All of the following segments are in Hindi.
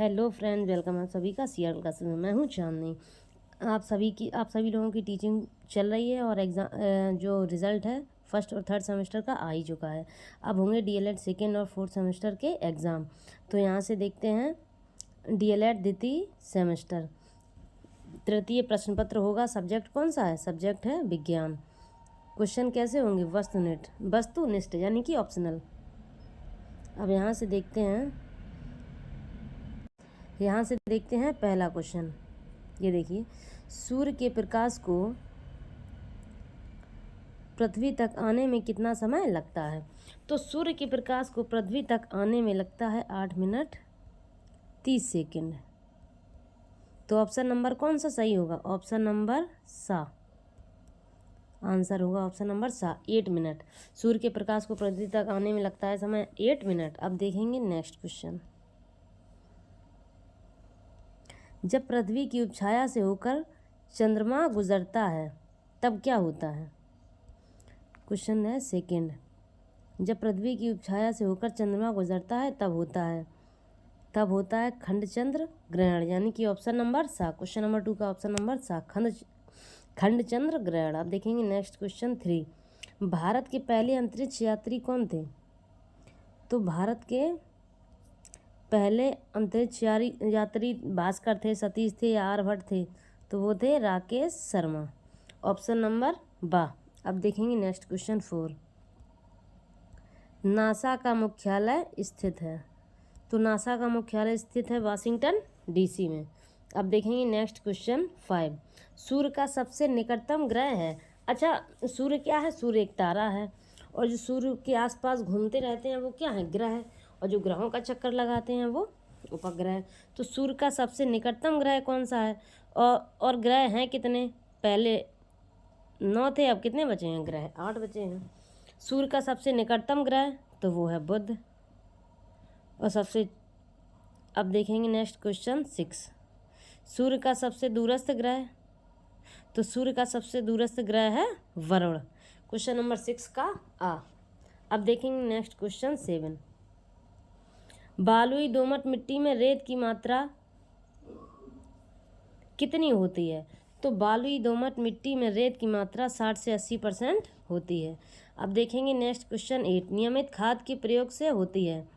हेलो फ्रेंड्स, वेलकम आप सभी का सीआर क्लासेस में। मैं हूं चांदनी। आप सभी लोगों की टीचिंग चल रही है और एग्ज़ाम जो रिज़ल्ट है फर्स्ट और थर्ड सेमेस्टर का आ ही चुका है। अब होंगे डीएलएड सेकेंड और फोर्थ सेमेस्टर के एग्ज़ाम। तो यहाँ से देखते हैं डीएलएड द्वितीय सेमेस्टर तृतीय प्रश्न पत्र होगा। सब्जेक्ट कौन सा है? सब्जेक्ट है विज्ञान। क्वेश्चन कैसे होंगे? वस्तुनिष्ठ यानी कि ऑप्शनल। अब यहाँ से देखते हैं पहला क्वेश्चन। ये देखिए, सूर्य के प्रकाश को पृथ्वी तक आने में कितना समय लगता है? तो सूर्य के प्रकाश को पृथ्वी तक आने में लगता है 8 मिनट 30 सेकंड। तो ऑप्शन नंबर कौन सा सही होगा? ऑप्शन नंबर सा आंसर होगा। ऑप्शन नंबर सा 8 मिनट। सूर्य के प्रकाश को पृथ्वी तक आने में लगता है समय 8 मिनट। अब देखेंगे नेक्स्ट क्वेश्चन। जब पृथ्वी की उपछाया से होकर चंद्रमा गुजरता है तब क्या होता है? क्वेश्चन है सेकंड। जब पृथ्वी की उपछाया से होकर चंद्रमा गुजरता है तब होता है खंडचंद्र ग्रहण, यानी कि ऑप्शन नंबर सा। क्वेश्चन नंबर 2 का ऑप्शन नंबर सा खंडचंद्र ग्रहण। अब देखेंगे नेक्स्ट क्वेश्चन 3। भारत के पहले अंतरिक्ष यात्री कौन थे? तो भारत के पहले अंतरिक्ष यात्री भास्कर थे, सतीश थे या आर्यभट्ट थे? तो वो थे राकेश शर्मा। ऑप्शन नंबर बा। अब देखेंगे नेक्स्ट क्वेश्चन 4। नासा का मुख्यालय स्थित है? तो नासा का मुख्यालय स्थित है वाशिंगटन डीसी में। अब देखेंगे नेक्स्ट क्वेश्चन 5। सूर्य का सबसे निकटतम ग्रह है? अच्छा, सूर्य क्या है? सूर्य एक तारा है, और जो सूर्य के आसपास घूमते रहते हैं वो क्या है? ग्रह है। और जो ग्रहों का चक्कर लगाते हैं वो उपग्रह है। तो सूर्य का सबसे निकटतम ग्रह कौन सा है? और ग्रह हैं कितने? पहले 9 थे, अब कितने बचे हैं ग्रह? 8 बचे हैं। सूर्य का सबसे निकटतम ग्रह तो वो है बुध। और अब देखेंगे नेक्स्ट क्वेश्चन 6। सूर्य का सबसे दूरस्थ ग्रह? तो सूर्य का सबसे दूरस्थ ग्रह है वरुण। क्वेश्चन नंबर 6 का आ। अब देखेंगे नेक्स्ट क्वेश्चन 7। बालुई दोमट मिट्टी में रेत की मात्रा कितनी होती है? तो बालुई दोमट मिट्टी में रेत की मात्रा 60 से 80% होती है। अब देखेंगे नेक्स्ट क्वेश्चन 8। नियमित खाद के प्रयोग से होती है?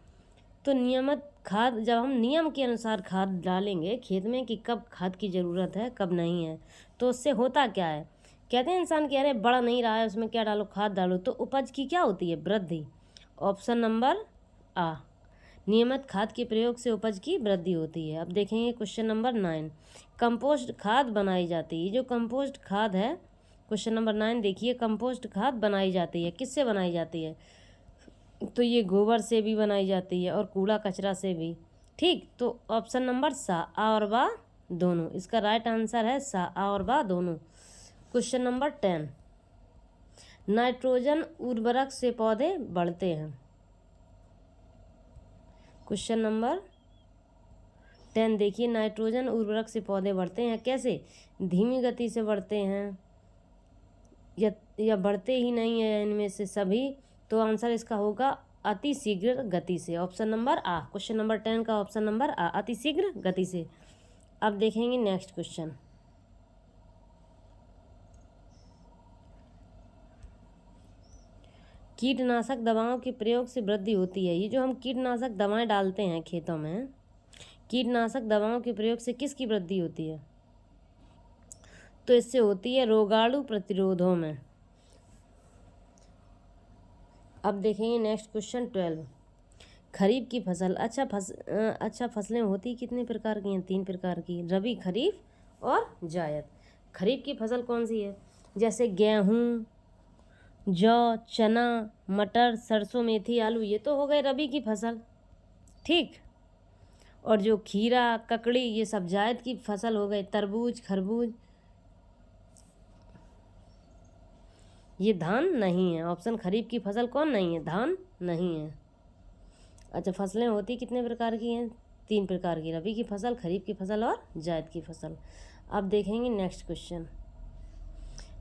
तो नियमित खाद, जब हम नियम के अनुसार खाद डालेंगे खेत में कि कब खाद की ज़रूरत है कब नहीं है, तो उससे होता क्या है? कहते हैं इंसान कि अरे बढ़ नहीं रहा है उसमें क्या डालो? खाद डालो। तो उपज की क्या होती है? वृद्धि। ऑप्शन नंबर आ। नियमित खाद के प्रयोग से उपज की वृद्धि होती है। अब देखेंगे क्वेश्चन नंबर 9। कंपोस्ट खाद बनाई जाती है? जो कंपोस्ट खाद है, क्वेश्चन नंबर 9 देखिए, कंपोस्ट खाद बनाई जाती है, किससे बनाई जाती है? तो ये गोबर से भी बनाई जाती है और कूड़ा कचरा से भी। ठीक, तो ऑप्शन नंबर सा आ और बा दोनों। इसका राइट आंसर है सा आ और बा दोनों। Question number 10। नाइट्रोजन उर्वरक से पौधे बढ़ते हैं? क्वेश्चन नंबर 10 देखिए, नाइट्रोजन उर्वरक से पौधे बढ़ते हैं कैसे? धीमी गति से बढ़ते हैं या बढ़ते ही नहीं है इनमें से सभी? तो आंसर इसका होगा अति शीघ्र गति से। ऑप्शन नंबर आ। क्वेश्चन नंबर 10 का ऑप्शन नंबर आ, अति शीघ्र गति से। अब देखेंगे नेक्स्ट क्वेश्चन। कीटनाशक दवाओं के प्रयोग से वृद्धि होती है? ये जो हम कीटनाशक दवाएं डालते हैं खेतों में, कीटनाशक दवाओं के प्रयोग से किसकी वृद्धि होती है? तो इससे होती है रोगाणु प्रतिरोधों में। अब देखेंगे नेक्स्ट क्वेश्चन 12। खरीफ की फसल। अच्छा, फसलें होती कितने प्रकार की हैं? 3 प्रकार की, रबी, खरीफ और जायद। खरीफ की फसल कौन सी है? जैसे गेहूँ, जौ, चना, मटर, सरसों, मेथी, आलू, ये तो हो गए रबी की फसल। ठीक, और जो खीरा, ककड़ी, ये सब जायद की फसल हो गए। तरबूज, खरबूज, ये धान नहीं है। ऑप्शन खरीफ की फसल कौन नहीं है? धान नहीं है। अच्छा, फसलें होती कितने प्रकार की हैं? 3 प्रकार की, रबी की फसल, खरीफ की फसल और जायद की फसल। अब देखेंगे नेक्स्ट क्वेश्चन।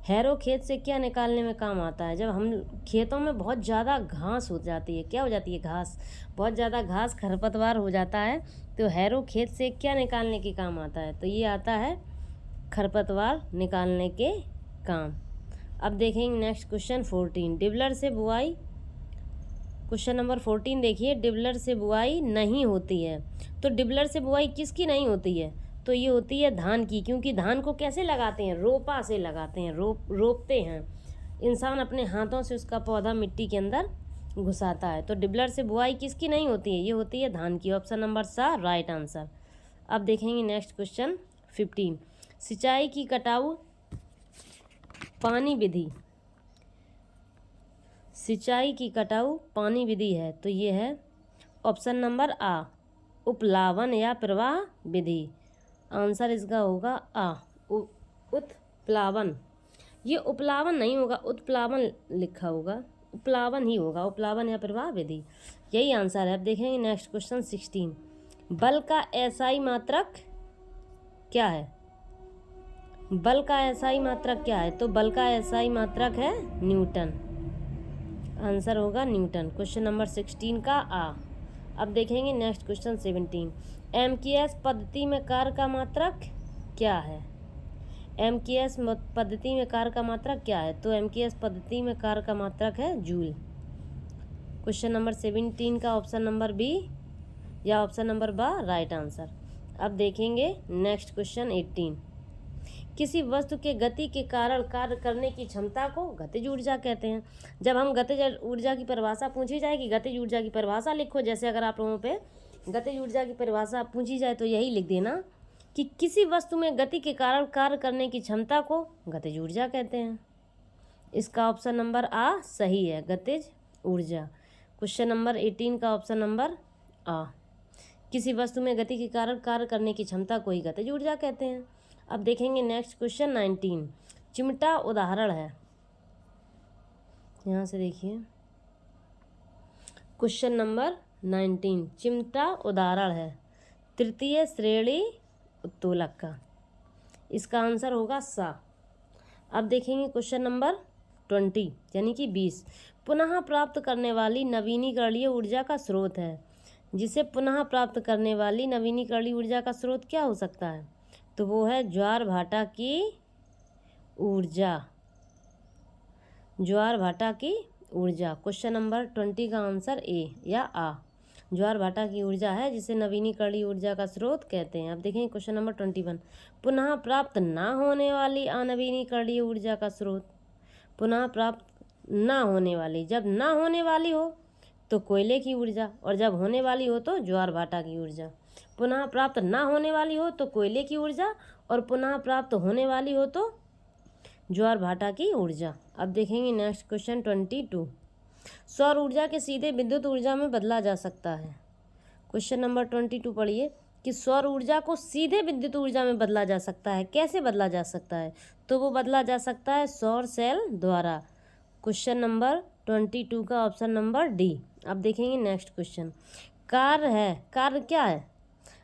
हैरो खेत से क्या निकालने में काम आता है? जब हम खेतों में बहुत ज़्यादा घास हो जाती है, क्या हो जाती है? घास, बहुत ज़्यादा घास खरपतवार हो जाता है, तो हैरो खेत से क्या निकालने के काम आता है? तो ये आता है खरपतवार निकालने के काम। अब देखेंगे नेक्स्ट क्वेश्चन 14, डिबलर से बुआई। क्वेश्चन नंबर 14 देखिए, डिबलर से बुआई नहीं होती है। तो डिबलर से बुआई किसकी नहीं होती है? तो ये होती है धान की, क्योंकि धान को कैसे लगाते हैं? रोपा से लगाते हैं, रोपते हैं। इंसान अपने हाथों से उसका पौधा मिट्टी के अंदर घुसाता है। तो डिबलर से बुआई किसकी नहीं होती है? ये होती है धान की। ऑप्शन नंबर सा राइट आंसर। अब देखेंगे नेक्स्ट क्वेश्चन 15, सिंचाई की कटाऊ पानी विधि। सिंचाई की कटाऊ पानी विधि है, तो ये है ऑप्शन नंबर आ, उपलावन या प्रवाह विधि। आंसर इसका होगा आ, उत्प्लावन। ये उपलावन नहीं होगा, उत्प्लावन लिखा होगा, उपलावन ही होगा, उपलावन या प्रवाह विधि, यही आंसर है। अब देखेंगे नेक्स्ट क्वेश्चन 16, बल का एसआई मात्रक क्या है? बल का एसआई मात्रक क्या है? तो बल का एसआई मात्रक है न्यूटन। आंसर होगा न्यूटन। क्वेश्चन नंबर 16 का आ। अब देखेंगे नेक्स्ट क्वेश्चन 17, एमकेएस पद्धति में कार्य का मात्रक क्या है? एमकेएस पद्धति में कार्य का मात्रक क्या है? तो एमकेएस पद्धति में कार्य का मात्रक है जूल। क्वेश्चन नंबर 17 का ऑप्शन नंबर बी या ऑप्शन नंबर बा राइट आंसर। अब देखेंगे नेक्स्ट क्वेश्चन 18, किसी वस्तु के गति के कारण कार्य करने की क्षमता को गतिज ऊर्जा कहते हैं। जब हम गतिज ऊर्जा की परिभाषा पूछी जाए कि गतिज ऊर्जा की परिभाषा लिखो, जैसे अगर आप लोगों पे गतिज ऊर्जा की परिभाषा पूछी जाए तो यही लिख देना कि किसी वस्तु में गति के कारण कार्य करने की क्षमता को गतिज ऊर्जा कहते हैं। इसका ऑप्शन नंबर आ सही है, गतिज ऊर्जा। क्वेश्चन नंबर 18 का ऑप्शन नंबर आ, किसी वस्तु में गति के कारण कार्य करने की क्षमता को ही गतिज ऊर्जा कहते हैं। अब देखेंगे नेक्स्ट क्वेश्चन 19, चिमटा उदाहरण है। यहाँ से देखिए क्वेश्चन नंबर 19, चिमटा उदाहरण है तृतीय श्रेणी उत्तोलक का। इसका आंसर होगा सा। अब देखेंगे क्वेश्चन नंबर 20 यानी कि 20, पुनः प्राप्त करने वाली नवीनीकरणीय ऊर्जा का स्रोत है। जिसे पुनः प्राप्त करने वाली नवीनीकरणीय ऊर्जा का स्रोत क्या हो सकता है? तो वो है ज्वार भाटा की ऊर्जा, ज्वार भाटा की ऊर्जा। क्वेश्चन नंबर 20 का आंसर ए या आ, ज्वार भाटा की ऊर्जा है जिसे नवीनीकरणीय ऊर्जा का स्रोत कहते हैं। अब देखें क्वेश्चन नंबर 21, पुनः प्राप्त ना होने वाली अनवीनीकरणीय ऊर्जा का स्रोत। पुनः प्राप्त ना होने वाली, जब ना होने वाली हो तो कोयले की ऊर्जा, और जब होने वाली हो तो ज्वार भाटा की ऊर्जा। पुनः प्राप्त ना होने वाली हो तो कोयले की ऊर्जा, और पुनः प्राप्त होने वाली हो तो ज्वार भाटा की ऊर्जा। अब देखेंगे नेक्स्ट क्वेश्चन 22, सौर ऊर्जा के सीधे विद्युत ऊर्जा में बदला जा सकता है। क्वेश्चन नंबर 22 पढ़िए कि सौर ऊर्जा को सीधे विद्युत ऊर्जा में बदला जा सकता है। कैसे बदला जा सकता है? तो वो बदला जा सकता है सौर सेल द्वारा। क्वेश्चन नंबर 22 का ऑप्शन नंबर डी। अब देखेंगे नेक्स्ट क्वेश्चन, कार्य है, कार्य क्या है?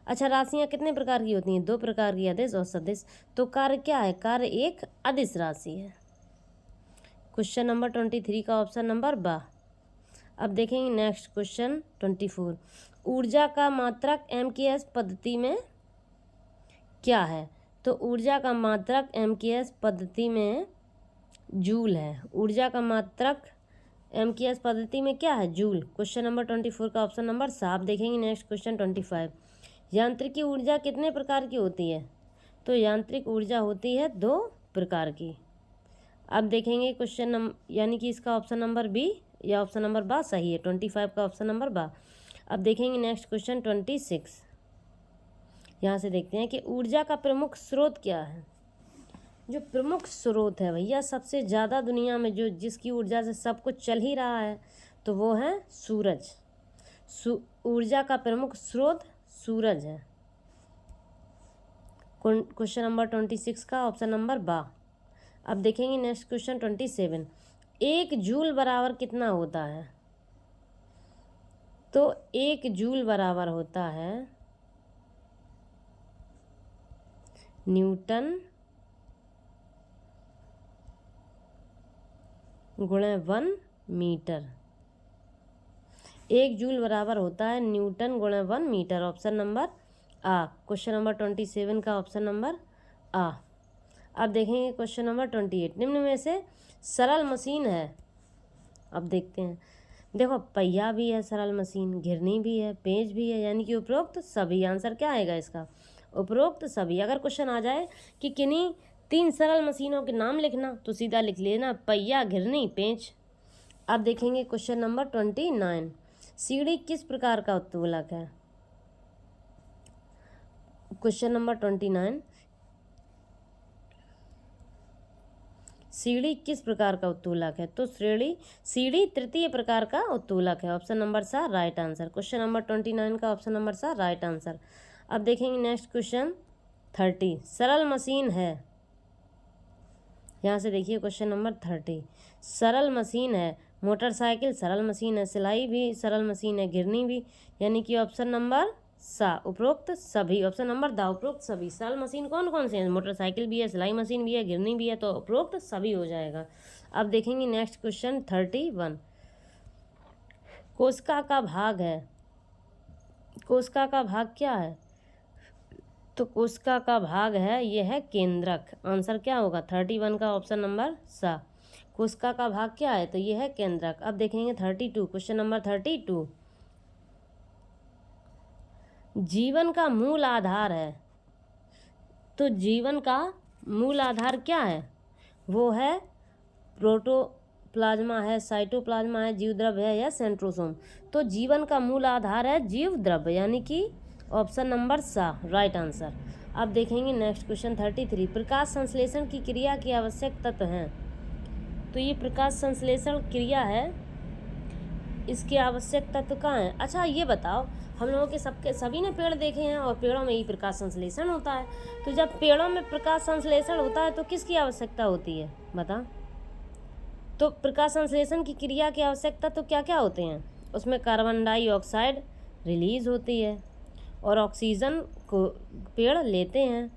अच्छा, राशियाँ कितने प्रकार की होती हैं? 2 प्रकार की, अदिश और सदिश। तो कार्य क्या है? कार्य एक अदिश राशि है। क्वेश्चन नंबर 23 का ऑप्शन नंबर बा। अब देखेंगे नेक्स्ट क्वेश्चन 24, ऊर्जा का मात्रक एमकेएस पद्धति में क्या है? तो ऊर्जा का मात्रक एमकेएस पद्धति में जूल है। ऊर्जा का मात्रक एमकेएस पद्धति में क्या है? जूल। क्वेश्चन नंबर 24 का ऑप्शन नंबर साफ। देखेंगे नेक्स्ट क्वेश्चन 25, यांत्रिकी ऊर्जा कितने प्रकार की होती है? तो यांत्रिक ऊर्जा होती है 2 प्रकार की। अब देखेंगे क्वेश्चन यानी कि इसका ऑप्शन नंबर बी या ऑप्शन नंबर बा सही है, 25 का ऑप्शन नंबर बा। अब देखेंगे नेक्स्ट क्वेश्चन 26, यहाँ से देखते हैं कि ऊर्जा का प्रमुख स्रोत क्या है। जो प्रमुख स्रोत है भैया, सबसे ज़्यादा दुनिया में जो जिसकी ऊर्जा से सब कुछ चल ही रहा है, तो वो है सूरज। ऊर्जा का प्रमुख स्रोत सूरज है। क्वेश्चन नंबर 26 का ऑप्शन नंबर बा। अब देखेंगे नेक्स्ट क्वेश्चन 27, 1 जूल बराबर कितना होता है? तो 1 जूल बराबर होता है न्यूटन गुणे 1 मीटर। 1 जूल बराबर होता है न्यूटन गुणे 1 मीटर। ऑप्शन नंबर आ। क्वेश्चन नंबर 27 का ऑप्शन नंबर आ। अब देखेंगे क्वेश्चन नंबर 28। निम्न में से सरल मशीन है, अब देखते हैं। देखो पहिया भी है सरल मशीन, घिरनी भी है, पेंच भी है, यानी कि उपरोक्त सभी। आंसर क्या आएगा इसका? उपरोक्त सभी। अगर क्वेश्चन आ जाए कि किन्हीं 3 सरल मशीनों के नाम लिखना, तो सीधा लिख लेना पहिया, घिरनी, पेंच। अब देखेंगे क्वेश्चन नंबर 29। सीढ़ी किस प्रकार का उत्तोलक है? क्वेश्चन नंबर 29, सीढ़ी किस प्रकार का उत्तोलक है? तो सीढ़ी तृतीय प्रकार का उत्तोलक है। ऑप्शन नंबर सा राइट आंसर। क्वेश्चन नंबर 29 का ऑप्शन नंबर सा राइट आंसर। अब देखेंगे नेक्स्ट क्वेश्चन 30। सरल मशीन है, यहाँ से देखिए क्वेश्चन नंबर 30। सरल मशीन है, मोटरसाइकिल सरल मशीन है, सिलाई भी सरल मशीन है, घिरनी भी, यानी कि ऑप्शन नंबर सा उपरोक्त सभी। ऑप्शन नंबर द उपरोक्त सभी। सरल मशीन कौन कौन से हैं? मोटरसाइकिल भी है, सिलाई मशीन भी है, घिरनी भी है, तो उपरोक्त सभी हो जाएगा। अब देखेंगे नेक्स्ट क्वेश्चन 31। कोशिका का भाग है, कोशिका का भाग क्या है? तो कोशिका का भाग है, यह है केंद्रक। आंसर क्या होगा? 31 का ऑप्शन नंबर सा। कोशिका का भाग क्या है? तो यह है केंद्रक। अब देखेंगे 32। Question number 32। जीवन का मूल आधार है, तो जीवन का मूल आधार क्या है? वो है प्रोटोप्लाज्मा है, साइटोप्लाज्मा है, जीवद्रव्य है या सेंट्रोसोम। तो जीवन का मूल आधार है जीवद्रव्य, यानी कि ऑप्शन नंबर सा राइट आंसर। अब देखेंगे नेक्स्ट क्वेश्चन 33। प्रकाश संश्लेषण की क्रिया के आवश्यक तत्व हैं, तो ये प्रकाश संश्लेषण क्रिया है, इसके आवश्यक तत्व कहाँ हैं? अच्छा ये बताओ, हम लोगों के सभी ने पेड़ देखे हैं और पेड़ों में ही प्रकाश संश्लेषण होता है, तो जब पेड़ों में प्रकाश संश्लेषण होता है तो किसकी आवश्यकता होती है? बता। तो प्रकाश संश्लेषण की क्रिया के आवश्यक तत्व क्या क्या होते हैं? उसमें कार्बन डाइऑक्साइड रिलीज होती है और ऑक्सीजन को पेड़ लेते हैं।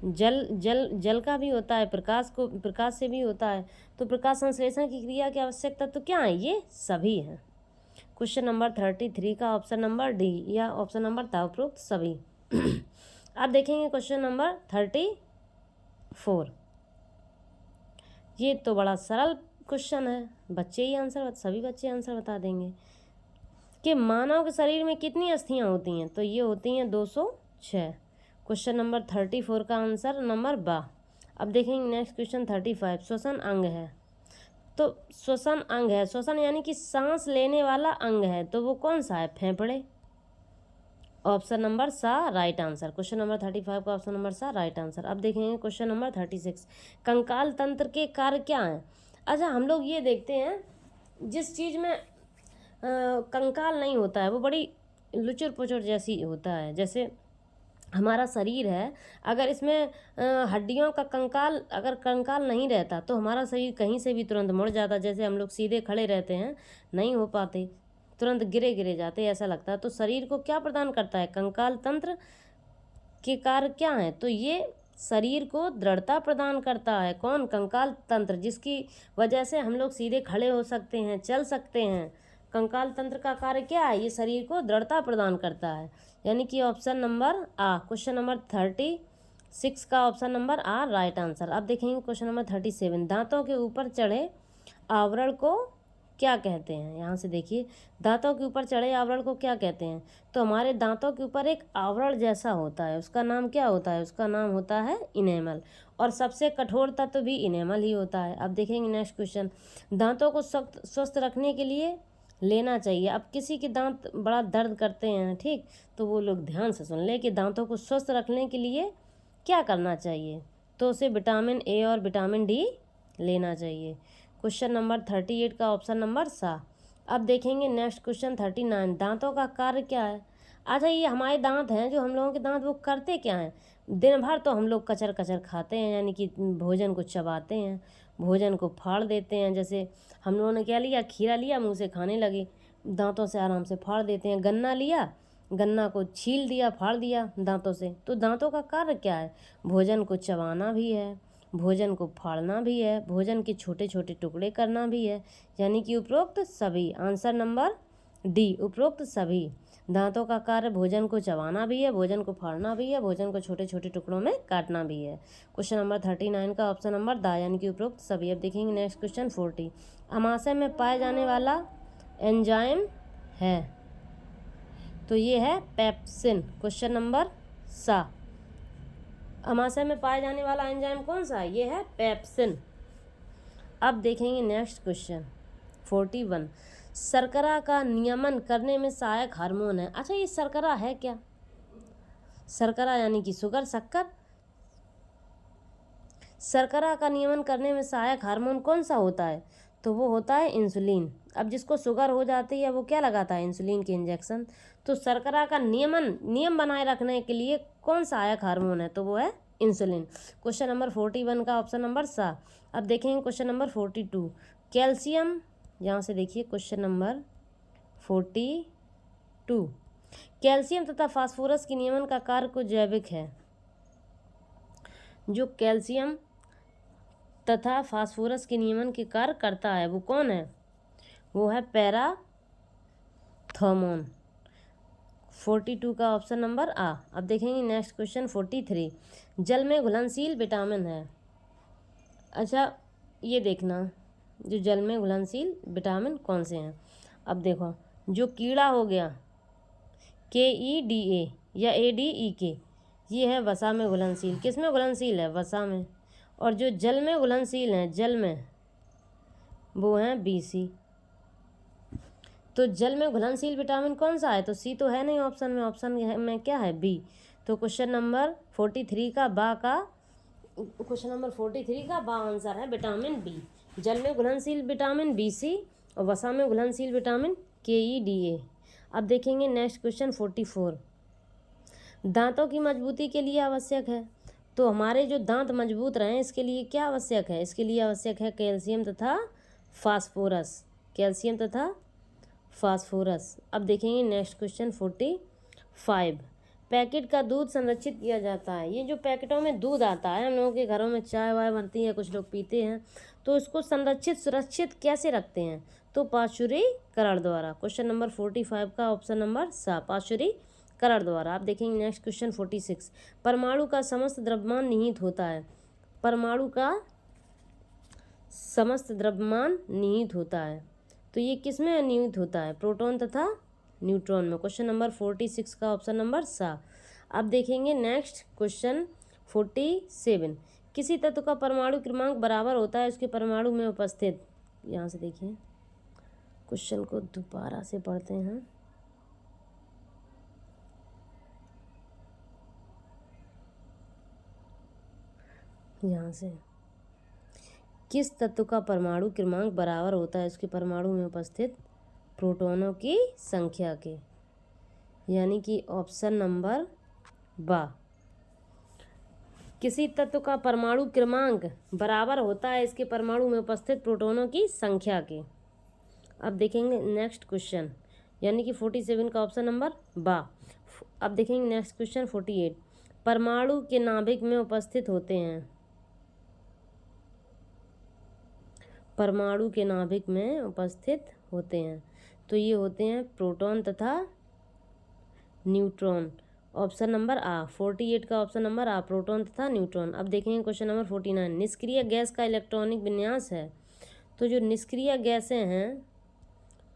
जल का भी होता है, प्रकाश से भी होता है। तो प्रकाश संश्लेषण की क्रिया के आवश्यक तत्व क्या है? ये सभी हैं। क्वेश्चन नंबर 33 का ऑप्शन नंबर डी या ऑप्शन नंबर था उपरोक्त सभी। अब देखेंगे क्वेश्चन नंबर 34। ये तो बड़ा सरल क्वेश्चन है, सभी बच्चे आंसर बता देंगे। कि मानव के शरीर में कितनी अस्थियां होती हैं? तो ये होती हैं 206। क्वेश्चन नंबर 34 का आंसर नंबर बा। अब देखेंगे नेक्स्ट क्वेश्चन 35। श्वसन अंग है, तो श्वसन अंग है, श्वसन यानी कि सांस लेने वाला अंग है, तो वो कौन सा है? फेफड़े। ऑप्शन नंबर सा राइट आंसर। क्वेश्चन नंबर 35 का ऑप्शन नंबर सा राइट आंसर। अब देखेंगे क्वेश्चन नंबर 36। कंकाल तंत्र के कार्य क्या हैं? अच्छा हम लोग ये देखते हैं, जिस चीज़ में कंकाल नहीं होता है वो बड़ी लुचुर पुचुर जैसी होता है। जैसे हमारा शरीर है, अगर इसमें हड्डियों का अगर कंकाल नहीं रहता तो हमारा शरीर कहीं से भी तुरंत मुड़ जाता। जैसे हम लोग सीधे खड़े रहते हैं, नहीं हो पाते, तुरंत गिरे जाते, ऐसा लगता है। तो शरीर को क्या प्रदान करता है? कंकाल तंत्र के कार्य क्या है? तो ये शरीर को दृढ़ता प्रदान करता है। कौन? कंकाल तंत्र, जिसकी वजह से हम लोग सीधे खड़े हो सकते हैं, चल सकते हैं। कंकाल तंत्र का कार्य क्या है? ये शरीर को दृढ़ता प्रदान करता है, यानी कि ऑप्शन नंबर आ। क्वेश्चन नंबर 36 का ऑप्शन नंबर आ राइट आंसर। अब देखेंगे क्वेश्चन नंबर 37। दांतों के ऊपर चढ़े आवरण को क्या कहते हैं? यहाँ से देखिए, दांतों के ऊपर चढ़े आवरण को क्या कहते हैं? तो हमारे दांतों के ऊपर एक आवरण जैसा होता है, उसका नाम क्या होता है? उसका नाम होता है इनेमल, और सबसे कठोर तत्व भी इनेमल ही होता है। अब देखेंगे नेक्स्ट क्वेश्चन। दांतों को स्वस्थ रखने के लिए लेना चाहिए। अब किसी के दांत बड़ा दर्द करते हैं, ठीक, तो वो लोग ध्यान से सुन ले कि दांतों को स्वस्थ रखने के लिए क्या करना चाहिए? तो उसे विटामिन ए और विटामिन डी लेना चाहिए। क्वेश्चन नंबर 38 का ऑप्शन नंबर सा। अब देखेंगे नेक्स्ट क्वेश्चन 39। दांतों का कार्य क्या है? अच्छा ये हमारे दांत हैं, जो हम लोगों के दांत, वो करते क्या हैं? दिन भर तो हम लोग कचर कचर खाते हैं, यानी कि भोजन को चबाते हैं, भोजन को फाड़ देते हैं। जैसे हम लोगों ने क्या लिया, खीरा लिया, मुंह से खाने लगे, दांतों से आराम से फाड़ देते हैं। गन्ना लिया, गन्ना को छील दिया, फाड़ दिया दांतों से। तो दांतों का कार्य क्या है? भोजन को चबाना भी है भोजन को फाड़ना भी है, भोजन के छोटे छोटे टुकड़े करना भी है, यानी कि उपरोक्त सभी। आंसर नंबर डी, उपरोक्त सभी। दांतों का कार्य भोजन को चबाना भी है, भोजन को फाड़ना भी है, भोजन को छोटे छोटे टुकड़ों में काटना भी है। क्वेश्चन नंबर 39 का ऑप्शन नंबर दा, यानी कि उपरोक्त सभी। अब देखेंगे नेक्स्ट क्वेश्चन 40। अमाशय में पाए जाने वाला एंजाइम है, तो ये है पेप्सिन। क्वेश्चन नंबर सा, अमाशय में पाए जाने वाला एंजाइम कौन सा है? ये है पेप्सिन। अब देखेंगे नेक्स्ट क्वेश्चन 41। शर्करा का नियमन करने में सहायक हार्मोन है। अच्छा, ये शर्करा है क्या? शर्करा यानी कि शुगर, शक्कर। शर्करा का नियमन करने में सहायक हार्मोन कौन सा होता है? तो वो होता है इंसुलिन। अब जिसको शुगर हो जाती है वो क्या लगाता है? इंसुलिन के इंजेक्शन। तो शर्करा का नियम बनाए रखने के लिए कौन सा सहायक हार्मोन है? तो वो है इंसुलिन। क्वेश्चन नंबर 41 का ऑप्शन नंबर सा। अब देखेंगे क्वेश्चन नंबर 42। कैल्शियम, यहाँ से देखिए क्वेश्चन नंबर 42। कैल्शियम तथा फास्फोरस के नियमन का कार्य को जैविक है। जो कैल्शियम तथा फास्फोरस के नियमन के कार्य करता है वो कौन है? वो है पैराथर्मोन। 42 का ऑप्शन नंबर आ। अब देखेंगे नेक्स्ट क्वेश्चन 43। जल में घुलनशील विटामिन है। अच्छा, ये देखना जो जल में घुलनशील विटामिन कौन से हैं। अब देखो, जो कीड़ा हो गया KEDA या ADEK, ये है वसा में घुलनशील। किस में घुलनशील है? वसा में। और जो जल में घुलनशील हैं, जल में, वो हैं BC। तो जल में घुलनशील विटामिन कौन सा है? तो सी तो है नहीं ऑप्शन में, ऑप्शन में क्या है? बी। तो क्वेश्चन नंबर 43 का बा का आंसर है विटामिन बी। जल में घुलनशील विटामिन BC और वसा में घुलनशील विटामिन KEDA। अब देखेंगे नेक्स्ट क्वेश्चन 44। दांतों की मजबूती के लिए आवश्यक है। तो हमारे जो दांत मजबूत रहें इसके लिए क्या आवश्यक है? इसके लिए आवश्यक है कैल्शियम तथा फास्फोरस। कैल्शियम तथा फास्फोरस। अब देखेंगे नेक्स्ट क्वेश्चन 45। पैकेट का दूध संरक्षित किया जाता है। ये जो पैकेटों में दूध आता है, हम लोगों के घरों में चाय वाय बनती है, कुछ लोग पीते हैं, तो इसको सुरक्षित कैसे रखते हैं? तो पाश्चुरीकरण द्वारा। क्वेश्चन नंबर 45 का ऑप्शन नंबर सा, पाश्चुरीकरण द्वारा। आप देखेंगे नेक्स्ट क्वेश्चन 46। परमाणु का समस्त द्रव्यमान निहित होता है। परमाणु का समस्त द्रव्यमान निहित होता है, तो ये किस में निहित होता है? प्रोटॉन तथा न्यूट्रॉन में। क्वेश्चन नंबर 46 का ऑप्शन नंबर सा। अब देखेंगे नेक्स्ट क्वेश्चन 47। किसी तत्व का परमाणु क्रमांक बराबर होता है उसके परमाणु में उपस्थित, यहाँ से देखिए क्वेश्चन को दोबारा से पढ़ते हैं। यहाँ से, किस तत्व का परमाणु क्रमांक बराबर होता है उसके परमाणु में उपस्थित प्रोटॉनों की संख्या के, यानी कि ऑप्शन नंबर बा। किसी तत्व का परमाणु क्रमांक बराबर होता है इसके परमाणु में उपस्थित प्रोटॉनों की संख्या के। अब देखेंगे नेक्स्ट क्वेश्चन, यानी कि 47 का ऑप्शन नंबर बा। अब देखेंगे नेक्स्ट क्वेश्चन 48। परमाणु के नाभिक में उपस्थित होते हैं। परमाणु के नाभिक में उपस्थित होते हैं, तो ये होते हैं प्रोटॉन तथा न्यूट्रॉन। ऑप्शन नंबर आ। 48 का ऑप्शन नंबर आ, प्रोटॉन तथा न्यूट्रॉन। अब देखेंगे क्वेश्चन नंबर 49। निष्क्रिय गैस का इलेक्ट्रॉनिक विन्यास है। तो जो निष्क्रिय गैसें हैं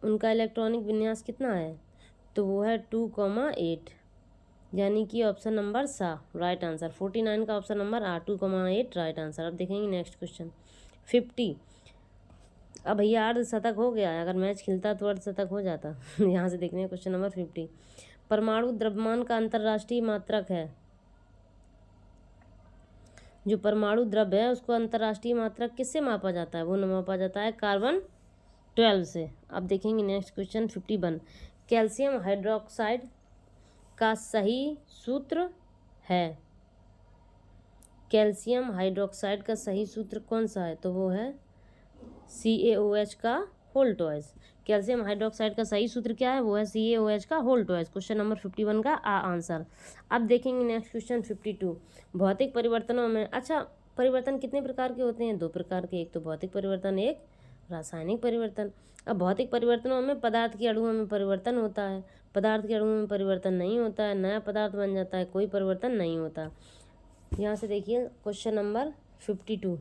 उनका इलेक्ट्रॉनिक विन्यास कितना है? तो वो है 2,8, यानी कि ऑप्शन नंबर सा राइट आंसर। 49 का ऑप्शन नंबर आ, 2,8 राइट आंसर। अब देखेंगे नेक्स्ट क्वेश्चन 50। अब भैया अर्धशतक हो गया है, अगर मैच खिलता तो अर्धशतक हो जाता। यहाँ से देखने क्वेश्चन नंबर 50। परमाणु द्रव्यमान का अंतर्राष्ट्रीय मात्रक है। जो परमाणु द्रव्य है उसको अंतर्राष्ट्रीय मात्रक किससे मापा जाता है? वो मापा जाता है कार्बन 12 से। अब देखेंगे नेक्स्ट क्वेश्चन 51। कैल्शियम हाइड्रोक्साइड का सही सूत्र है। कैल्शियम हाइड्रोक्साइड का सही सूत्र कौन सा है? तो वो है CaOH का होल टॉइस। कैल्शियम हाइड्रोक्साइड का सही सूत्र क्या है? वो है CaOH का होल टॉइस। क्वेश्चन नंबर 51 का आ आंसर। अब देखेंगे नेक्स्ट क्वेश्चन 52। भौतिक परिवर्तनों में, अच्छा परिवर्तन कितने प्रकार के होते हैं? 2 प्रकार के, एक तो भौतिक परिवर्तन, एक रासायनिक परिवर्तन। अब भौतिक परिवर्तनों में पदार्थ के अणुओं में परिवर्तन होता है, पदार्थ के अणुओं में परिवर्तन नहीं होता है, नया पदार्थ बन जाता है, कोई परिवर्तन नहीं होता। यहाँ से देखिए क्वेश्चन नंबर 52।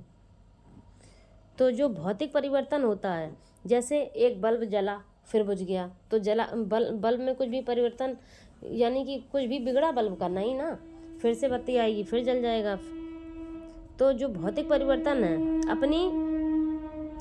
तो जो भौतिक परिवर्तन होता है, जैसे एक बल्ब जला फिर बुझ गया, तो बल्ब में कुछ भी परिवर्तन, यानी कि कुछ भी बिगड़ा बल्ब का नहीं ना, फिर से बत्ती आएगी फिर जल जाएगा। तो जो भौतिक परिवर्तन है अपनी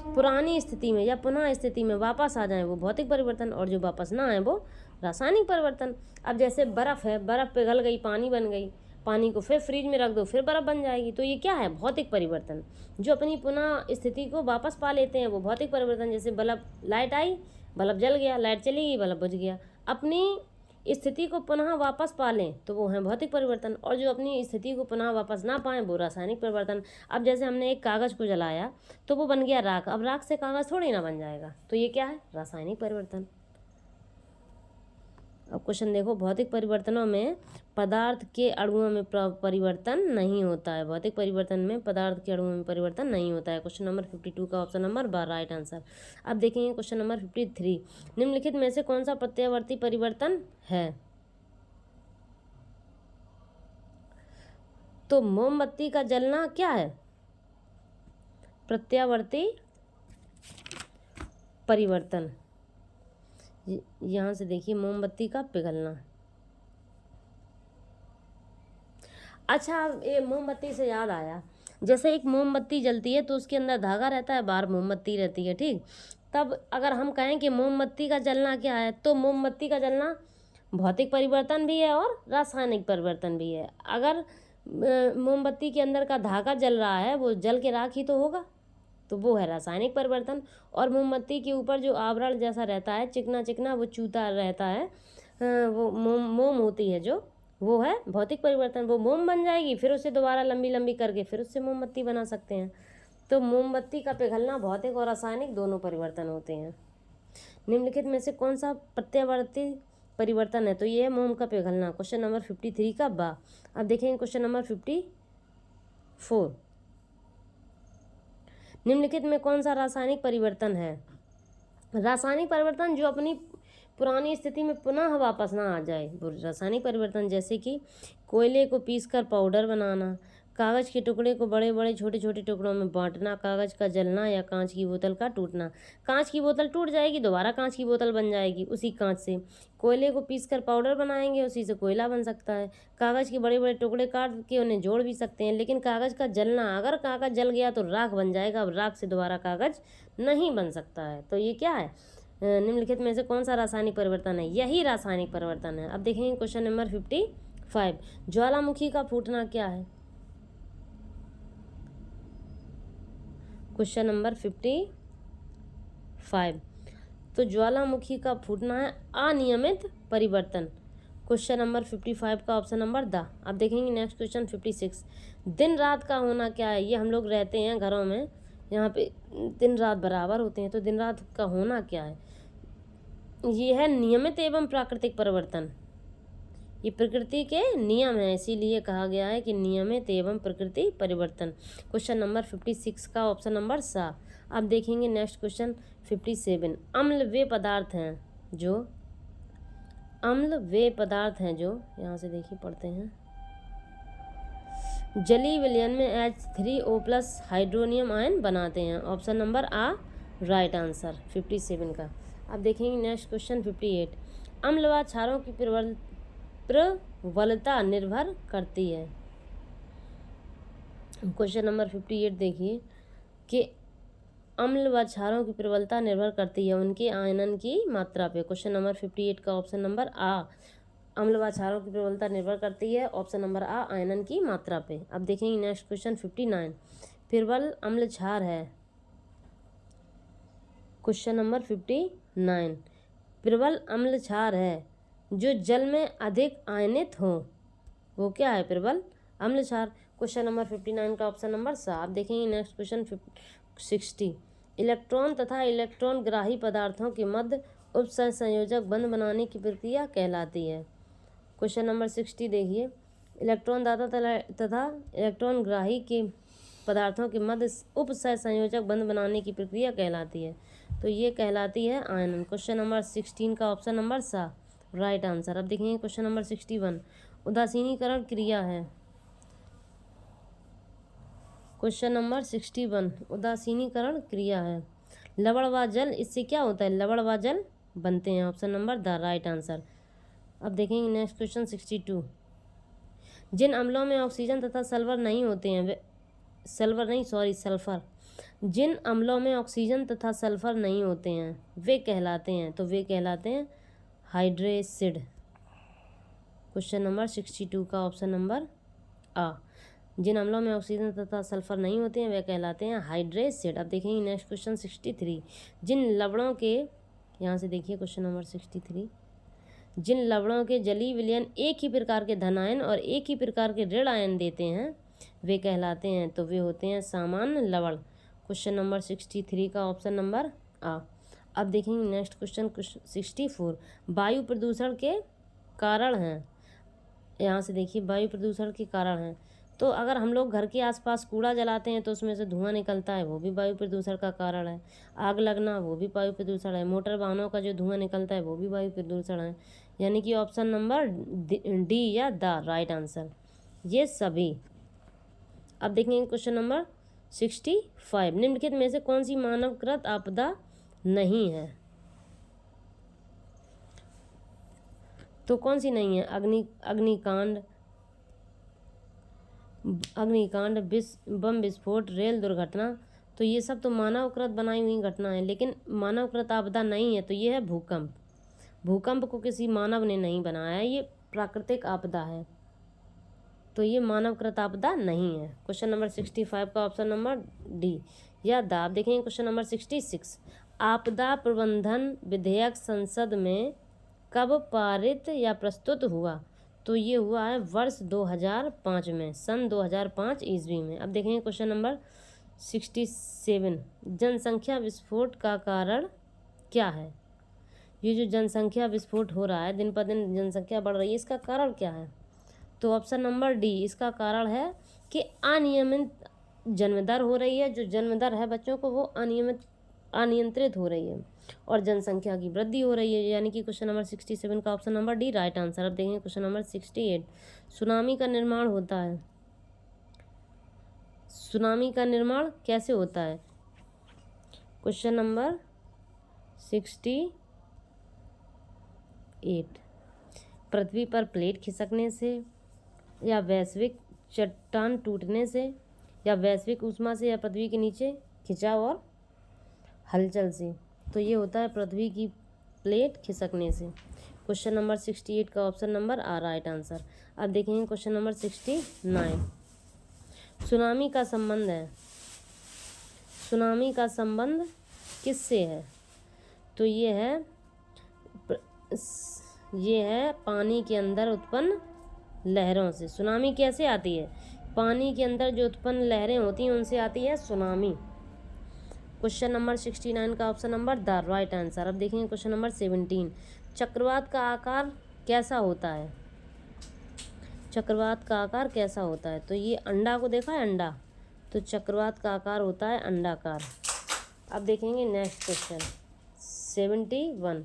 पुरानी स्थिति में या पुनः स्थिति में वापस आ जाए वो भौतिक परिवर्तन, और जो वापस ना आए वो रासायनिक परिवर्तन। अब जैसे बर्फ़ है, बर्फ़ पिघल गई, पानी बन गई, पानी को फिर फ्रिज में रख दो फिर बर्फ़ बन जाएगी, तो ये क्या है? भौतिक परिवर्तन। जो अपनी पुनः स्थिति को वापस पा लेते हैं वो भौतिक परिवर्तन। जैसे बल्ब, लाइट आई, बल्ब जल गया, लाइट चली गई, बल्ब बुझ गया। अपनी स्थिति को पुनः वापस पा लें तो वो है भौतिक परिवर्तन, और जो अपनी स्थिति को पुनः वापस ना पाएँ वो रासायनिक परिवर्तन। अब जैसे हमने एक कागज़ को जलाया तो वो बन गया राख, अब राख से कागज़ थोड़ी ना बन जाएगा, तो ये क्या है? रासायनिक परिवर्तन। अब क्वेश्चन देखो, भौतिक परिवर्तनों में पदार्थ के अणुओं में परिवर्तन नहीं होता है। भौतिक परिवर्तन में पदार्थ के अणुओं में परिवर्तन नहीं होता है। क्वेश्चन नंबर 52 का ऑप्शन नंबर 12 राइट आंसर। अब देखेंगे क्वेश्चन नंबर 53। निम्नलिखित में से कौन सा प्रत्यावर्ती परिवर्तन है? तो मोमबत्ती का जलना क्या है? प्रत्यावर्ती परिवर्तन। यहाँ से देखिए मोमबत्ती का पिघलना। अच्छा, ये मोमबत्ती से याद आया, जैसे एक मोमबत्ती जलती है तो उसके अंदर धागा रहता है, बाहर मोमबत्ती रहती है, ठीक। तब अगर हम कहें कि मोमबत्ती का जलना क्या है, तो मोमबत्ती का जलना भौतिक परिवर्तन भी है और रासायनिक परिवर्तन भी है। अगर मोमबत्ती के अंदर का धागा जल रहा है वो जल के राख ही तो होगा, तो वो है रासायनिक परिवर्तन। और मोमबत्ती के ऊपर जो आवरण जैसा रहता है, चिकना चिकना वो चूता रहता है, वो मोम होती है जो, वो है भौतिक परिवर्तन। वो मोम बन जाएगी, फिर उसे दोबारा लंबी लंबी करके फिर उससे मोमबत्ती बना सकते हैं। तो मोमबत्ती का पिघलना भौतिक और रासायनिक दोनों परिवर्तन होते हैं। निम्नलिखित में से कौन सा प्रत्यावर्ती परिवर्तन है? तो ये है मोम का पिघलना। क्वेश्चन नंबर 53 का बा। अब देखेंगे क्वेश्चन नंबर 54। निम्नलिखित में कौन सा रासायनिक परिवर्तन है? रासायनिक परिवर्तन जो अपनी पुरानी स्थिति में पुनः वापस ना आ जाए वो रासायनिक परिवर्तन। जैसे कि कोयले को पीसकर पाउडर बनाना, कागज़ के टुकड़े को बड़े बड़े छोटे छोटे टुकड़ों में बांटना, कागज़ का जलना, या कांच की बोतल का टूटना। कांच की बोतल टूट जाएगी, दोबारा कांच की बोतल बन जाएगी उसी कांच से। कोयले को पीसकर पाउडर बनाएंगे, उसी से कोयला बन सकता है। कागज़ के बड़े बड़े टुकड़े काट के उन्हें जोड़ भी सकते हैं, लेकिन कागज़ का जलना, अगर कागज़ जल गया तो राख बन जाएगा, अब राख से दोबारा कागज़ नहीं बन सकता है। तो ये क्या है? निम्नलिखित में से कौन सा रासायनिक परिवर्तन है? यही रासायनिक परिवर्तन है। अब देखेंगे क्वेश्चन नंबर 55। ज्वालामुखी का फूटना क्या है? Question number 55। तो ज्वालामुखी का फूटना है अनियमित परिवर्तन। क्वेश्चन नंबर 55 का ऑप्शन नंबर द। अब देखेंगे नेक्स्ट क्वेश्चन 56। दिन रात का होना क्या है? ये हम लोग रहते हैं घरों में, यहाँ पे दिन रात बराबर होते हैं, तो दिन रात का होना क्या है? ये है नियमित एवं प्राकृतिक परिवर्तन। ये प्रकृति के नियम है, इसीलिए कहा गया है कि नियमित एवं प्रकृति परिवर्तन। क्वेश्चन नंबर 56 का ऑप्शन नंबर सा। अब देखेंगे नेक्स्ट क्वेश्चन 57। अम्ल वे पदार्थ हैं जो, अम्ल वे पदार्थ हैं जो, यहाँ से देखिए पढ़ते हैं, जलीय विलयन में H3O+ हाइड्रोनियम आयन बनाते हैं। ऑप्शन नंबर आ राइट आंसर 57 का। अब देखेंगे नेक्स्ट क्वेश्चन 58। अम्ल व क्षारों की प्रबलता निर्भर करती है। क्वेश्चन नंबर 58 देखिए कि अम्ल व क्षारों की प्रबलता निर्भर करती है उनके आयनन की मात्रा पे। क्वेश्चन नंबर 58 का ऑप्शन नंबर आ, अम्ल व क्षारों की प्रबलता निर्भर करती है, ऑप्शन नंबर आ आयनन की मात्रा पे। अब देखेंगे नेक्स्ट क्वेश्चन 59। प्रबल अम्ल क्षार है। Question number 59। प्रबल अम्ल क्षार है जो जल में अधिक आयनित हो, वो क्या है? प्रबल अम्ल क्षार। क्वेश्चन नंबर 59 का ऑप्शन नंबर सा। आप देखेंगे नेक्स्ट क्वेश्चन 60। इलेक्ट्रॉन तथा इलेक्ट्रॉन ग्राही पदार्थों के मध्य उपसंयोजक बंध बनाने की प्रक्रिया कहलाती है। क्वेश्चन नंबर 60 देखिए, इलेक्ट्रॉन दाता तथा इलेक्ट्रॉन ग्राही के पदार्थों के मध्य उपसहसंयोजक बंध बनाने की प्रक्रिया कहलाती है? तो ये कहलाती है आयनन। क्वेश्चन नंबर 16 का ऑप्शन नंबर सा राइट आंसर। अब देखेंगे क्वेश्चन नंबर 61, उदासीनीकरण क्रिया है। क्वेश्चन नंबर 61 उदासीनीकरण क्रिया है। लवण व जल, इससे क्या होता है? लवण व जल बनते हैं। Option number the right answer. अब देखेंगे नेक्स्ट क्वेश्चन 62, जिन अम्लों में ऑक्सीजन तथा सल्फर नहीं होते हैं वे सल्फर जिन अम्लों में ऑक्सीजन तथा सल्फर नहीं होते हैं वे कहलाते हैं? तो वे कहलाते हैं हाइड्रेसिड। क्वेश्चन नंबर 62 का ऑप्शन नंबर आ। जिन अम्लों में ऑक्सीजन तथा सल्फर नहीं होते हैं वे कहलाते हैं हाइड्रेसिड। अब देखेंगे नेक्स्ट क्वेश्चन 63, जिन लवणों के, यहाँ से देखिए क्वेश्चन नंबर 63, जिन लवणों के जलीय विलयन एक ही प्रकार के धन आयन और एक ही प्रकार के ऋण आयन देते हैं वे कहलाते हैं? तो वे होते हैं सामान्य लवण। क्वेश्चन नंबर 63 का ऑप्शन नंबर आ। अब देखेंगे नेक्स्ट क्वेश्चन 64, वायु प्रदूषण के कारण हैं। यहाँ से देखिए वायु प्रदूषण के कारण हैं। तो अगर हम लोग घर के आसपास कूड़ा जलाते हैं तो उसमें से धुआं निकलता है, वो भी वायु प्रदूषण का कारण है। आग लगना, वो भी वायु प्रदूषण है। मोटर वाहनों का जो धुआं निकलता है वो भी वायु प्रदूषण है। यानी कि ऑप्शन नंबर डी या द राइट आंसर, ये सभी। अब देखेंगे क्वेश्चन नंबर 65, निम्नलिखित में से कौन सी मानवकृत आपदा नहीं है? तो कौन सी नहीं है? अग्निकांड, बम विस्फोट, रेल दुर्घटना। तो ये सब तो मानवकृत बनाई हुई घटना है, लेकिन मानवकृत आपदा नहीं है। तो ये है भूकंप। भूकंप को किसी मानव ने नहीं बनाया, ये प्राकृतिक आपदा है। तो ये मानवकृत आपदा नहीं है। क्वेश्चन नंबर 65 का ऑप्शन नंबर डी या द। आप देखेंगे क्वेश्चन नंबर 66, आपदा प्रबंधन विधेयक संसद में कब पारित या प्रस्तुत हुआ? तो ये हुआ है वर्ष 2005 में, सन 2005 ईस्वी में। अब देखेंगे क्वेश्चन नंबर 67, जनसंख्या विस्फोट का कारण क्या है? ये जो जनसंख्या विस्फोट हो रहा है, दिन पर दिन जनसंख्या बढ़ रही है, इसका कारण क्या है? तो ऑप्शन नंबर डी, इसका कारण है कि अनियमित जन्मदर हो रही है। जो जन्मदर है बच्चों को वो अनियंत्रित हो रही है और जनसंख्या की वृद्धि हो रही है। यानी कि क्वेश्चन नंबर 67 का option number D right answer. अब देखेंगे क्वेश्चन नंबर 68, सुनामी का निर्माण होता है। सुनामी का निर्माण कैसे होता है? क्वेश्चन नंबर 68, पृथ्वी पर प्लेट खिसकने से, या वैश्विक चट्टान टूटने से, या वैश्विक ऊष्मा से, या पृथ्वी के नीचे खिंचाव और हलचल से। तो ये होता है पृथ्वी की प्लेट खिसकने से। क्वेश्चन नंबर 68 का ऑप्शन नंबर आ राइट आंसर। अब देखेंगे क्वेश्चन नंबर 69, सुनामी का संबंध है। सुनामी का संबंध किससे है? तो ये है पानी के अंदर उत्पन्न लहरों से। सुनामी कैसे आती है? पानी के अंदर जो उत्पन्न लहरें होती हैं उनसे आती है सुनामी। क्वेश्चन नंबर 69 का option number the right answer. अब देखेंगे क्वेश्चन नंबर 17, चक्रवात का आकार कैसा होता है? चक्रवात का आकार कैसा होता है? तो ये अंडा को देखा है, अंडा, तो चक्रवात का आकार होता है अंडाकार। अब देखेंगे नेक्स्ट क्वेश्चन 71,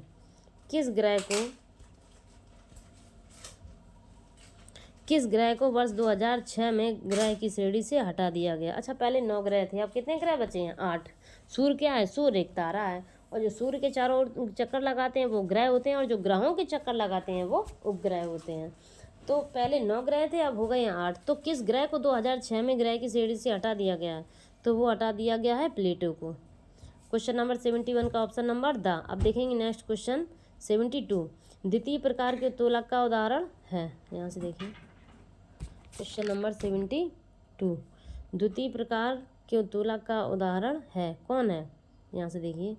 किस ग्रह को वर्ष 2006 में ग्रह की श्रेणी से हटा दिया गया? अच्छा, पहले 9 ग्रह थे, अब कितने ग्रह बचे हैं? 8। सूर्य क्या है? सूर्य एक तारा है, और जो सूर्य के चारों ओर चक्कर लगाते हैं वो ग्रह होते हैं, और जो ग्रहों के चक्कर लगाते हैं वो उपग्रह होते हैं। तो पहले 9 ग्रह थे, अब हो गए हैं 8। तो किस ग्रह को 2006 में ग्रह की श्रेणी से हटा दिया गया है? तो वो हटा दिया गया है प्लेटो को। क्वेश्चन नंबर 71 का ऑप्शन नंबर द। अब देखेंगे नेक्स्ट क्वेश्चन 72, द्वितीय प्रकार के उत्तोलक का उदाहरण है। यहाँ से देखिए क्वेश्चन नंबर 72, द्वितीय प्रकार के उत्तोलक का उदाहरण है, कौन है? यहाँ से देखिए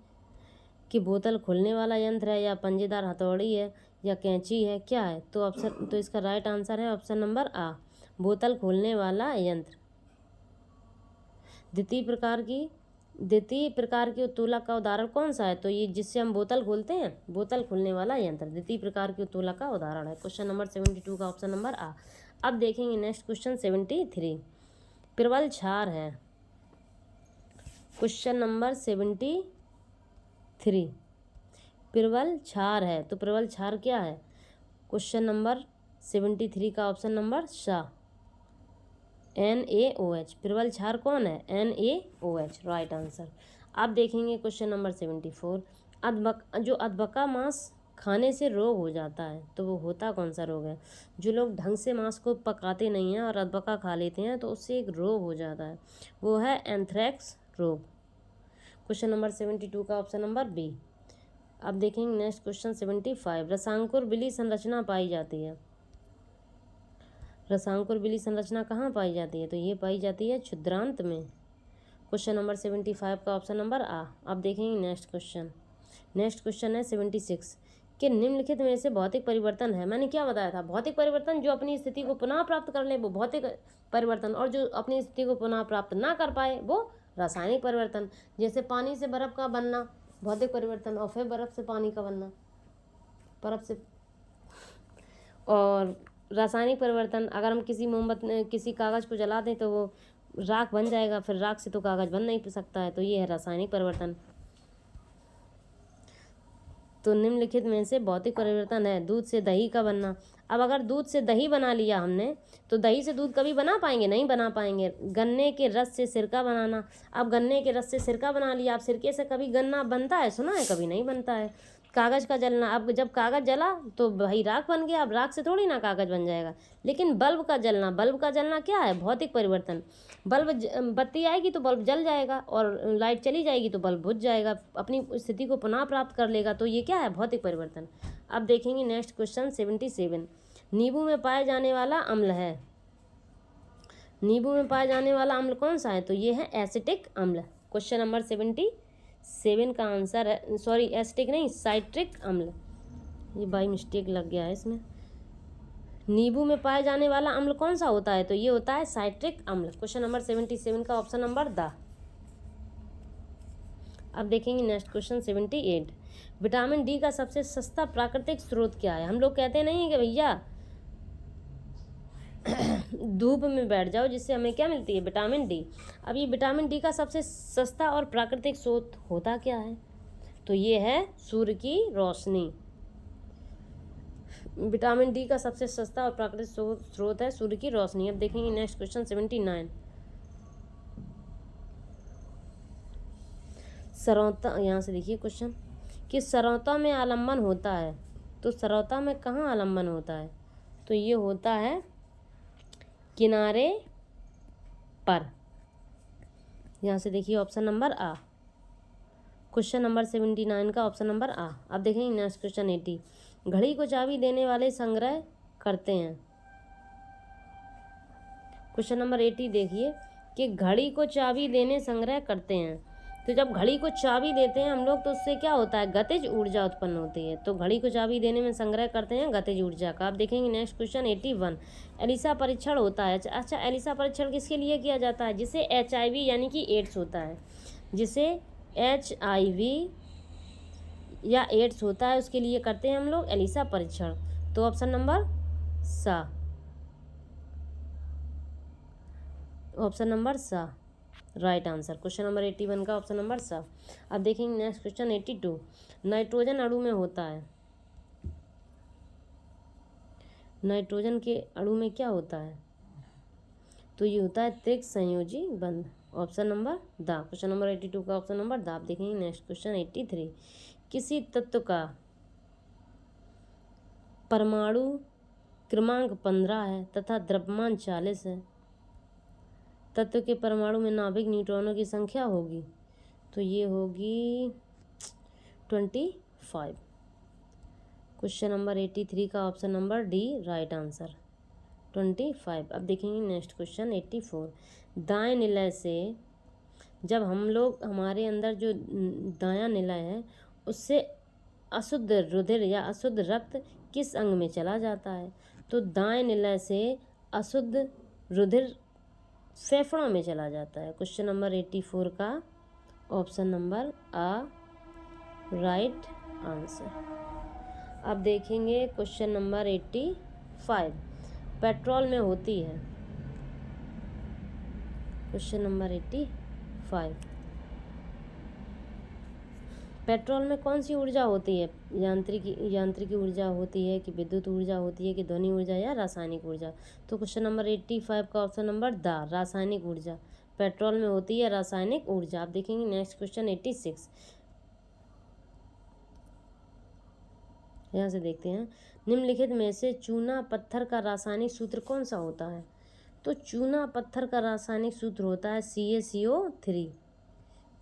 कि बोतल खोलने वाला यंत्र है, या पंजेदार हथौड़ी है, या कैंची है, क्या है? तो इसका राइट आंसर है ऑप्शन नंबर आ, बोतल खोलने वाला यंत्र। द्वितीय प्रकार के उत्तोलक का उदाहरण कौन सा है? तो ये जिससे हम बोतल खोलते हैं, बोतल खोलने वाला यंत्र द्वितीय प्रकार के उत्तोलक का उदाहरण है। क्वेश्चन नंबर 72 का ऑप्शन नंबर आ। अब देखेंगे नेक्स्ट क्वेश्चन 73, प्रबल क्षार है। क्वेश्चन नंबर 73, प्रबल क्षार है तो प्रबल क्षार क्या है? क्वेश्चन नंबर 73 का ऑप्शन नंबर सा, NaOH। प्रबल क्षार कौन है? NaOH, right answer. अब देखेंगे क्वेश्चन नंबर 74, जो अधबका मांस खाने से रोग हो जाता है तो वो होता कौन सा रोग है? जो लोग ढंग से मांस को पकाते नहीं हैं और अधबका खा लेते हैं तो उससे एक रोग हो जाता है, वो है एंथ्रेक्स रोग। क्वेश्चन नंबर 72 का ऑप्शन नंबर बी। अब देखेंगे नेक्स्ट क्वेश्चन 75, रसांकुर बिली संरचना पाई जाती है। रसांकुर बिली संरचना कहाँ पाई जाती है? तो ये पाई जाती है क्षुद्रांत में। क्वेश्चन नंबर 75 का ऑप्शन नंबर आ। अब देखेंगे नेक्स्ट क्वेश्चन है 76, कि निम्नलिखित में से भौतिक परिवर्तन है। मैंने क्या बताया था? भौतिक परिवर्तन जो अपनी स्थिति को पुनः प्राप्त कर ले वो भौतिक परिवर्तन, और जो अपनी स्थिति को पुनः प्राप्त ना कर पाए वो रासायनिक परिवर्तन। जैसे पानी से बर्फ का बनना भौतिक परिवर्तन, और फिर बर्फ से पानी का बनना, बर्फ से। और रासायनिक परिवर्तन, अगर हम किसी कागज़ को जला दें तो वो राख बन जाएगा, फिर राख से तो कागज़ बन नहीं सकता है, तो ये है रासायनिक परिवर्तन। तो निम्नलिखित में से भौतिक परिवर्तन है दूध से दही का बनना। अब अगर दूध से दही बना लिया हमने तो दही से दूध कभी बना पाएंगे? नहीं बना पाएंगे। गन्ने के रस से सिरका बनाना, अब गन्ने के रस से सिरका बना लिया, अब सिरके से कभी गन्ना बनता है? सुना है? कभी नहीं बनता है। कागज़ का जलना, अब जब कागज़ जला तो भाई राख बन गया, अब राख से थोड़ी ना कागज़ बन जाएगा। लेकिन बल्ब का जलना क्या है? भौतिक परिवर्तन। बत्ती आएगी तो बल्ब जल जाएगा, और लाइट चली जाएगी तो बल्ब बुझ जाएगा, अपनी स्थिति को पुनः प्राप्त कर लेगा, तो ये क्या है? भौतिक परिवर्तन। अब देखेंगे नेक्स्ट क्वेश्चन 77, नींबू में पाए जाने वाला अम्ल है। नींबू में पाए जाने वाला अम्ल कौन सा है? तो ये है एसिटिक अम्ल। क्वेश्चन नंबर 77 का आंसर है, सॉरी एसिटिक नहीं, साइट्रिक अम्ल। ये बाई मिस्टेक लग गया है इसमें। नींबू में पाए जाने वाला अम्ल कौन सा होता है? तो ये होता है साइट्रिक अम्ल। क्वेश्चन नंबर 77 का ऑप्शन नंबर द। अब देखेंगे नेक्स्ट क्वेश्चन 78, विटामिन डी का सबसे सस्ता प्राकृतिक स्रोत क्या है? हम लोग कहते नहीं है कि भैया धूप में बैठ जाओ जिससे हमें क्या मिलती है? Vitamin D. अब ये विटामिन डी का सबसे सस्ता और प्राकृतिक स्रोत होता क्या है? तो ये है सूर्य की रोशनी। विटामिन डी का सबसे सस्ता और प्राकृतिक स्रोत है सूर्य की रोशनी। अब देखेंगे नेक्स्ट क्वेश्चन 79, सरौता, यहाँ से देखिए क्वेश्चन, कि सरौता में आलम्बन होता है तो सरौता में कहाँ आलम्बन होता है? तो ये होता है किनारे पर। यहाँ से देखिए ऑप्शन नंबर आ। क्वेश्चन नंबर 79 का ऑप्शन नंबर आ। अब देखेंगे नेक्स्ट क्वेश्चन 80, घड़ी को चाबी देने वाले संग्रह करते हैं। क्वेश्चन नंबर 80 देखिए, कि घड़ी को चाबी देने संग्रह करते हैं। तो जब घड़ी को चाबी देते हैं हम लोग तो उससे क्या होता है? गतिज ऊर्जा उत्पन्न होती है। तो घड़ी को चाबी देने में संग्रह करते हैं गतिज ऊर्जा का। आप देखेंगे नेक्स्ट क्वेश्चन 81, एलिसा परीक्षण होता है। अच्छा, एलिसा परीक्षण किसके लिए किया जाता है? जिसे HIV यानी कि एड्स होता है, जिसे HIV या एड्स होता है उसके लिए करते हैं हम लोग एलिसा परीक्षण। तो ऑप्शन नंबर सा, ऑप्शन नंबर सा, राइट आंसर। क्वेश्चन नंबर 81 का ऑप्शन नंबर सा। अब देखेंगे नेक्स्ट क्वेश्चन 82, नाइट्रोजन अणु में होता है। नाइट्रोजन के अणु में क्या होता है? तो ये होता है त्रिक संयोजी बंध। Option number the. Question number 82 का ऑप्शन नंबर द। आप देखेंगे नेक्स्ट क्वेश्चन 83, किसी तत्व का परमाणु क्रमांक 15 है तथा द्रव्यमान 40 है, तत्व के परमाणु में नाभिक न्यूट्रॉनों की संख्या होगी। तो ये होगी 25। क्वेश्चन नंबर 83 का option number D, right answer 25। अब देखेंगे नेक्स्ट क्वेश्चन 84, दाएं निलय से, जब हम लोग हमारे अंदर जो दायां निलय है उससे अशुद्ध रुधिर या अशुद्ध रक्त किस अंग में चला जाता है? तो दाएं निलय से अशुद्ध रुधिर फेफड़ों में चला जाता है। क्वेश्चन नंबर 84 का ऑप्शन नंबर आ, राइट आंसर। अब देखेंगे क्वेश्चन नंबर 85, पेट्रोल में होती है। क्वेश्चन नंबर 85, पेट्रोल में कौन सी ऊर्जा होती है? यांत्रिकी ऊर्जा होती है कि विद्युत ऊर्जा होती है कि ध्वनि ऊर्जा या रासायनिक ऊर्जा? तो क्वेश्चन नंबर 85 का ऑप्शन नंबर द रासायनिक ऊर्जा। पेट्रोल में होती है रासायनिक ऊर्जा। आप देखेंगे नेक्स्ट क्वेश्चन 86, यहाँ से देखते हैं। निम्नलिखित में से चूना पत्थर का रासायनिक सूत्र कौन सा होता है? तो चूना पत्थर का रासायनिक सूत्र होता है CaCO3।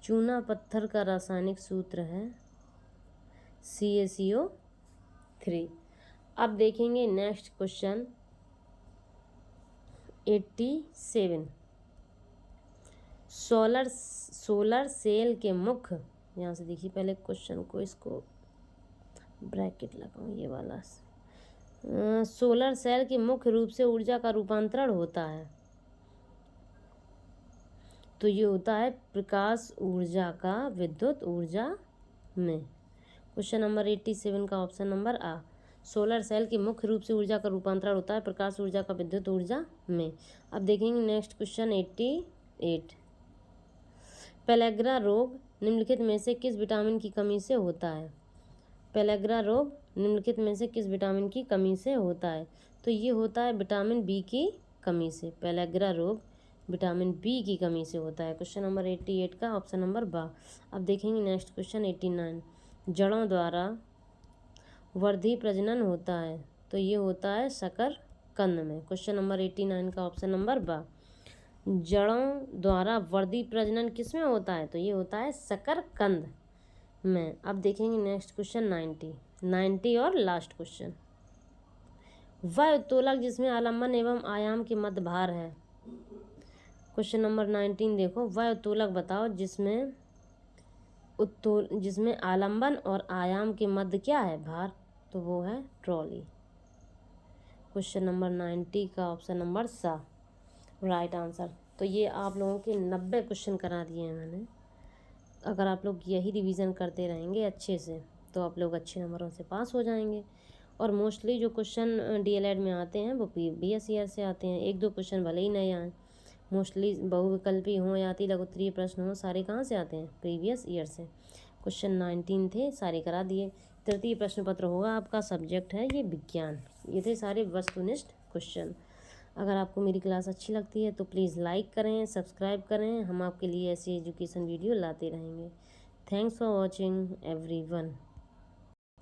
चूना पत्थर का रासायनिक सूत्र है CaCO3। अब देखेंगे नेक्स्ट क्वेश्चन 87। सोलर सेल के मुख्य, यहाँ से देखिए पहले क्वेश्चन को, इसको ब्रैकेट लगाऊं ये वाला। सोलर सेल के मुख्य रूप से ऊर्जा का रूपांतरण होता है, तो ये होता है प्रकाश ऊर्जा का विद्युत ऊर्जा में। क्वेश्चन नंबर 87 का ऑप्शन नंबर आ। सोलर सेल के मुख्य रूप से ऊर्जा का रूपांतरण होता है प्रकाश ऊर्जा का विद्युत ऊर्जा में। अब देखेंगे नेक्स्ट क्वेश्चन 88। पेलेग्रा रोग निम्नलिखित में से किस विटामिन की कमी से होता है? पेलेग्रा रोग निम्नलिखित में से किस विटामिन की कमी से होता है? तो ये होता है विटामिन बी की कमी से। पेलेग्रा रोग विटामिन बी की कमी से होता है। क्वेश्चन नंबर 88 का ऑप्शन नंबर बा। अब देखेंगे नेक्स्ट क्वेश्चन 89। जड़ों द्वारा वर्धी प्रजनन होता है, तो ये होता है शकरकंद में। क्वेश्चन नंबर 89 का ऑप्शन नंबर बा। जड़ों द्वारा वर्धी प्रजनन किस में होता है? तो ये होता है शकरकंद में। अब देखेंगे नेक्स्ट क्वेश्चन 90 और लास्ट क्वेश्चन। वह उत्तोलक जिसमें आलम्बन एवं आयाम के मध्य भार है। क्वेश्चन नंबर 19 देखो, वह उत्तोलक बताओ जिसमें आलम्बन और आयाम के मध्य क्या है? भार। तो वो है ट्रॉली। क्वेश्चन नंबर 90 का ऑप्शन नंबर सा राइट आंसर। तो ये आप लोगों के 90 क्वेश्चन करा दिए हैं मैंने। अगर आप लोग यही रिवीजन करते रहेंगे अच्छे से तो आप लोग अच्छे नंबरों से पास हो जाएंगे। और मोस्टली जो क्वेश्चन DLED में आते हैं वो प्रीवियस ईयर से आते हैं। एक दो क्वेश्चन भले ही नए आए, मोस्टली बहुविकल्पी हों या अति लघुत्तरीय प्रश्न हों, सारे कहाँ से आते हैं? प्रीवियस ईयर से। क्वेश्चन 19 थे, सारे करा दिए। तृतीय प्रश्न पत्र होगा आपका, सब्जेक्ट है ये विज्ञान। ये थे सारे वस्तुनिष्ठ क्वेश्चन। अगर आपको मेरी क्लास अच्छी लगती है तो प्लीज़ लाइक करें, सब्सक्राइब करें। हम आपके लिए ऐसी एजुकेशन वीडियो लाते रहेंगे। Thanks for watching everyone.